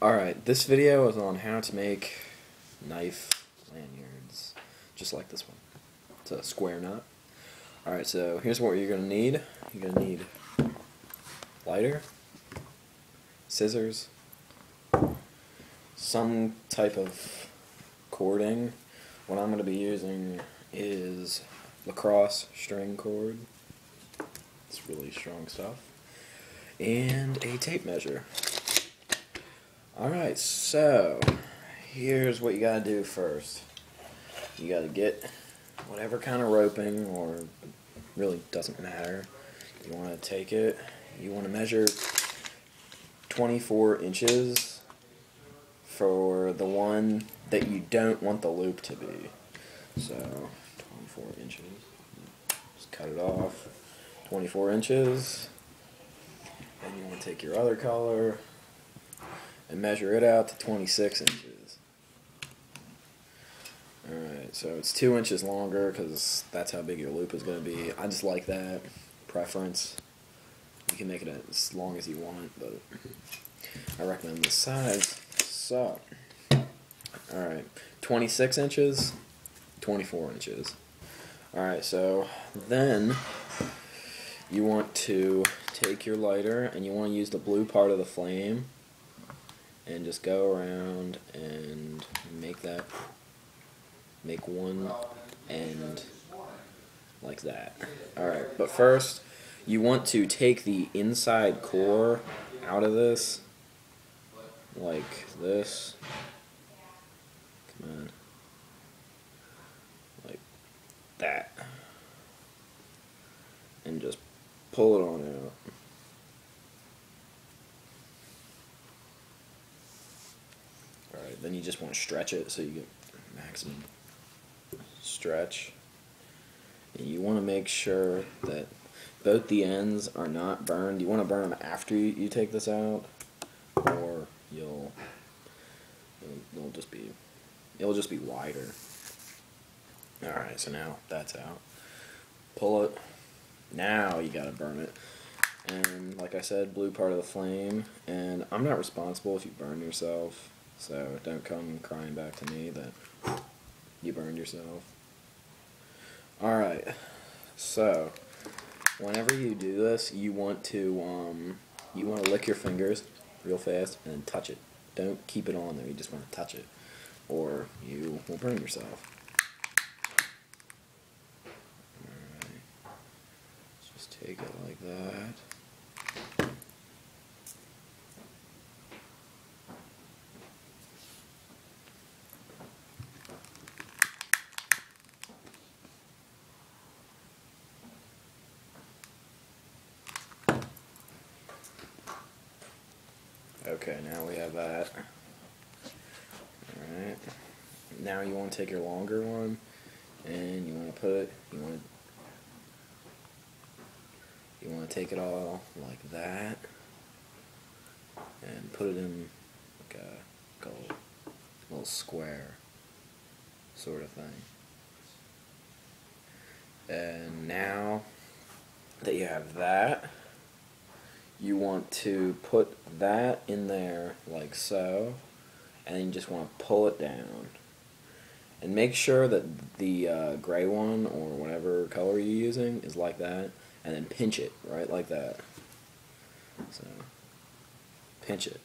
Alright, this video is on how to make knife lanyards, just like this one. It's a square nut. Alright, so here's what you're going to need. You're going to need lighter, scissors, some type of cording. What I'm going to be using is lacrosse string cord. It's really strong stuff. And a tape measure. Alright, so here's what you gotta do first. You gotta get whatever kind of roping, or really doesn't matter. You want to take it, you want to measure 24 inches for the one that you don't want the loop to be. So 24 inches. Just cut it off. 24 inches. And you want to take your other color and measure it out to 26 inches. Alright, so it's 2 inches longer because that's how big your loop is going to be. I just like that preference. You can make it as long as you want, but I recommend this size. So, alright, 26 inches, 24 inches. Alright, so then you want to take your lighter and you want to use the blue part of the flame and just go around and make one end like that. Alright, but first you want to take the inside core out of this, like this. Come on. Like that. And just pull it on out. Alright, then you just want to stretch it so you get maximum stretch. And you want to make sure that both the ends are not burned. You want to burn them after you take this out, or it'll just be wider. Alright, so now that's out. Pull it. Now you gotta burn it. And like I said, blue part of the flame. And I'm not responsible if you burn yourself, so don't come crying back to me that you burned yourself. Alright, so whenever you do this, you want to lick your fingers real fast and then touch it. Don't keep it on there, you just want to touch it, or you will burn yourself. Alright, just take it like that. Okay, now we have that. Alright. Now you want to take your longer one and you want to put it, you want to take it all like that and put it in like a little square sort of thing. And now that you have that, you want to put that in there like so, and then you just want to pull it down. And make sure that the gray one, or whatever color you're using, is like that, and then pinch it, right like that. So, pinch it,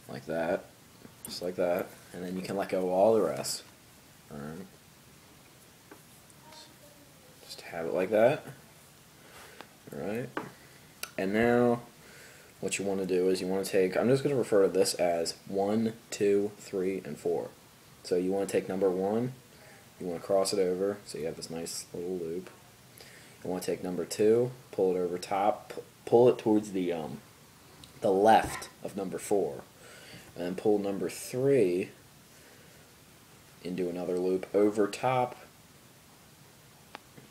like that, just like that, and then you can let go of all the rest. Alright. Just have it like that. Alright. And now, what you want to do is you want to take, I'm just going to refer to this as 1, 2, 3, and 4. So you want to take number 1, you want to cross it over, so you have this nice little loop. You want to take number 2, pull it over top, pull it towards the left of number 4, and then pull number 3 into another loop over top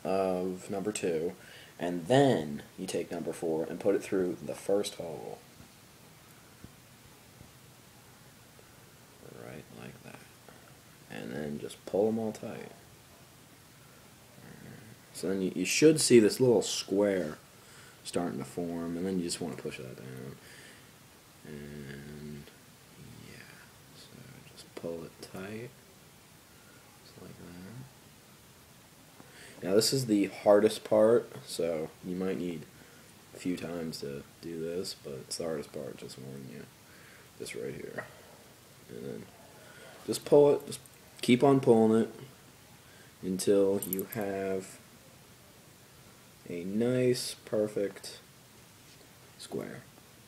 of number 2. And then you take number 4 and put it through the first hole. Right like that. And then just pull them all tight. So then you should see this little square starting to form, and then you just want to push that down. And pull it tight, just like that. Now this is the hardest part, so you might need a few times to do this, but it's the hardest part, just warning you. This right here. And then just pull it, just keep on pulling it until you have a nice, perfect square.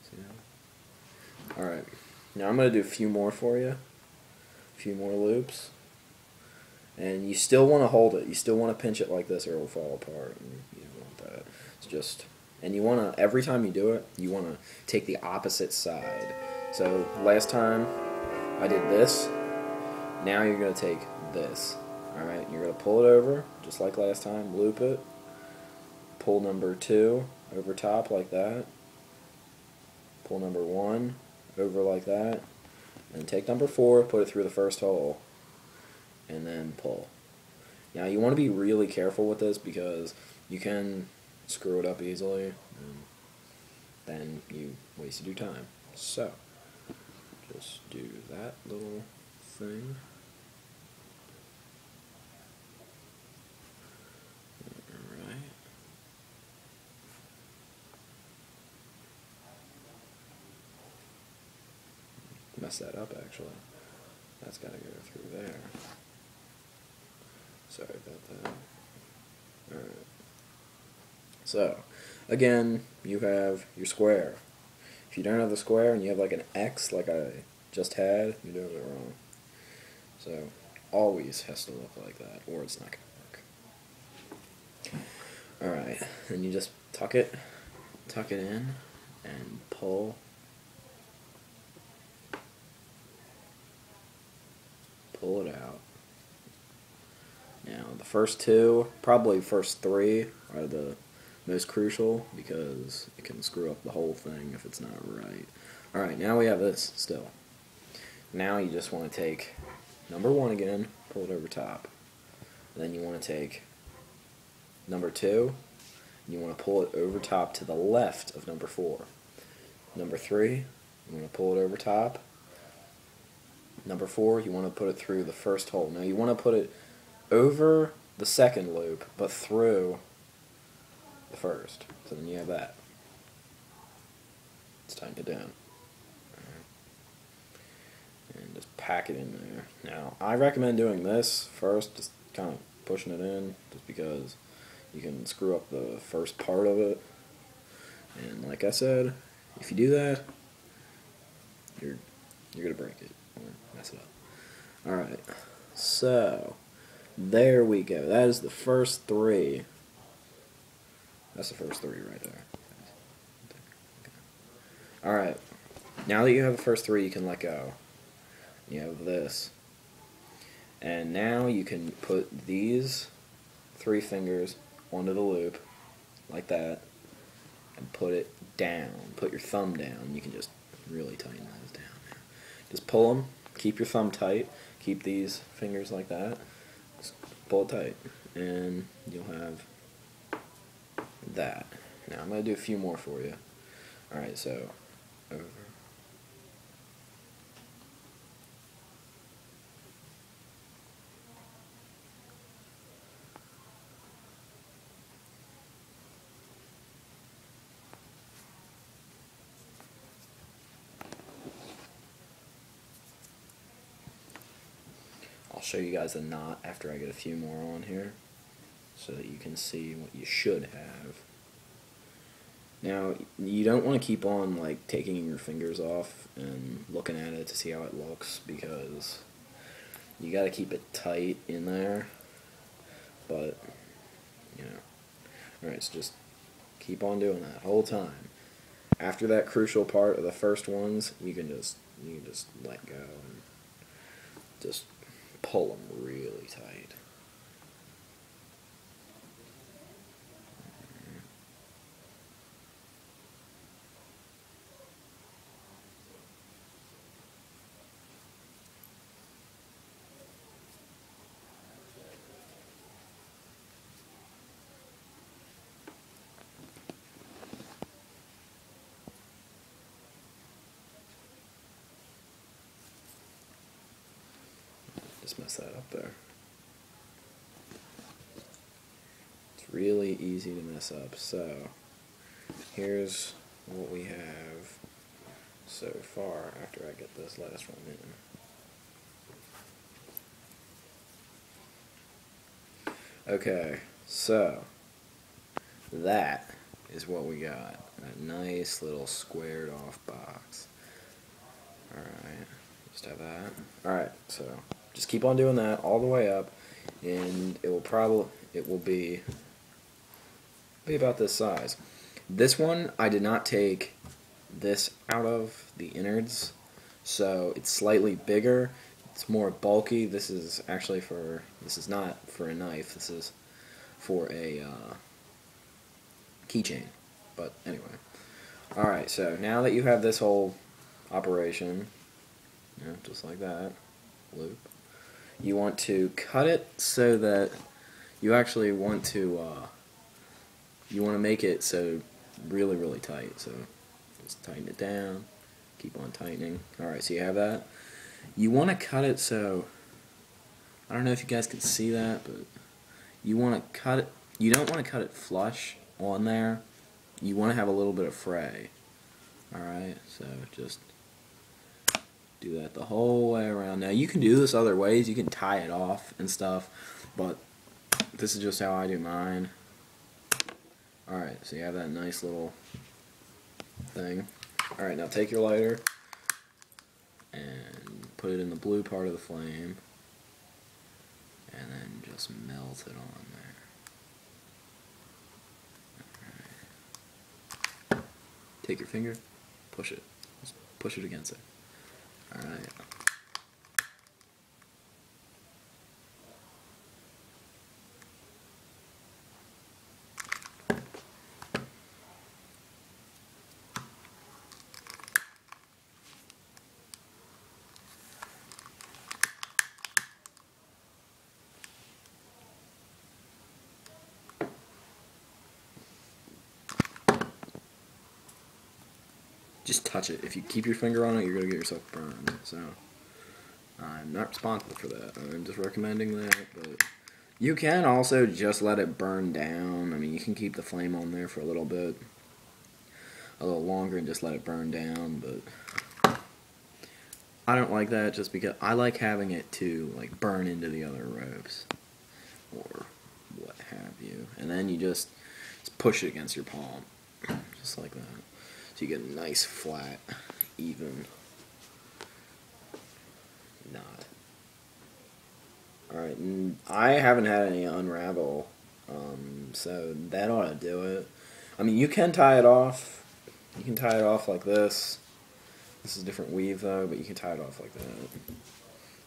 See that? Alright, now I'm going to do a few more for you. A few more loops. And you still want to hold it. You still want to pinch it like this or it will fall apart. And you don't want that. It's just, and you want to, every time you do it, you want to take the opposite side. So last time I did this. Now you're going to take this. Alright, you're going to pull it over, just like last time, loop it. Pull number 2 over top like that. Pull number 1 over like that. And take number 4, put it through the first hole. And then pull. Now you want to be really careful with this because you can screw it up easily. And then you wasted your time. So, just do that little thing. Mess that up actually. That's got to go through there. Sorry about that. Alright. So, again, you have your square. If you don't have the square and you have like an X like I just had, you're doing it wrong. So, always has to look like that or it's not going to work. Alright, then you just tuck it in and pull. Pull it out. Now the first 2, probably first 3 are the most crucial because it can screw up the whole thing if it's not right. Alright, now we have this still. Now you just want to take number 1 again, pull it over top. Then you want to take number 2, and you want to pull it over top to the left of number 4. Number 3, you want to pull it over top. Number 4, you want to put it through the first hole. Now you want to put it over the second loop, but through the first. So then you have that. Let's tighten it down. And just pack it in there. Now, I recommend doing this first, just kind of pushing it in, just because you can screw up the first part of it. And like I said, if you do that, you're going to break it. Or mess it up. Alright, so there we go. That is the first 3. That's the first 3 right there. Alright, now that you have the first 3, you can let go. You have this. And now you can put these 3 fingers onto the loop, like that, and put it down. Put your thumb down. You can just really tighten those down. Just pull them, keep your thumb tight, keep these fingers like that, just pull it tight, and you'll have that. Now I'm going to do a few more for you. Alright, so over. I'll show you guys the knot after I get a few more on here so that you can see what you should have. Now, you don't want to keep on like taking your fingers off and looking at it to see how it looks because you got to keep it tight in there, but you know. Alright, so just keep on doing that whole time. After that crucial part of the first ones, you can just let go and just pull them really tight. Just mess that up there. It's really easy to mess up. So here's what we have so far after I get this last one in. Okay, so that is what we got. A nice little squared off box. Alright, just have that. Alright, so just keep on doing that all the way up, and it will be about this size. This one I did not take this out of the innards, so it's slightly bigger. It's more bulky. This is not for a knife. This is for a keychain. But anyway, all right. So now that you have this whole operation, just like that, loop, you want to cut it so that you actually want to make it so really tight. So just tighten it down. Keep on tightening. All right. So you have that. You want to cut it so, I don't know if you guys can see that, but you want to cut it, you don't want to cut it flush on there. You want to have a little bit of fray. Alright, so just do that the whole way around. Now you can do this other ways, you can tie it off and stuff, but this is just how I do mine. Alright, so you have that nice little thing. Alright, now take your lighter and put it in the blue part of the flame, and then just melt it on there. Alright. Take your finger, push it. Just push it against it. Alright. Just touch it. If you keep your finger on it, you're going to get yourself burned. So, I'm not responsible for that. I'm just recommending that. But you can also just let it burn down. I mean, you can keep the flame on there for a little bit, a little longer, and just let it burn down. But I don't like that, just because I like having it to like burn into the other ropes or what have you. And then you just push it against your palm, just like that. So you get a nice, flat, even knot. Alright, I haven't had any unravel, so that ought to do it. I mean, you can tie it off. You can tie it off like this. This is a different weave, though, but you can tie it off like that.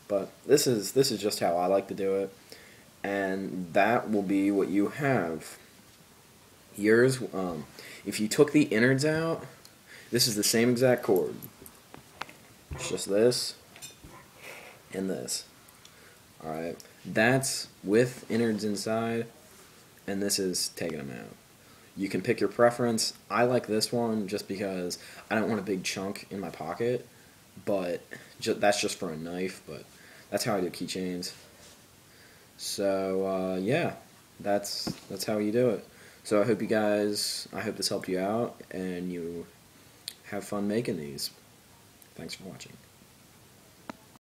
But this is just how I like to do it. And that will be what you have. Yours, if you took the innards out, this is the same exact cord. It's just this and this. Alright, that's with innards inside, and this is taking them out. You can pick your preference. I like this one just because I don't want a big chunk in my pocket, but that's just for a knife, but that's how I do keychains. So, yeah, that's how you do it. So I hope this helped you out, and you have fun making these. Thanks for watching.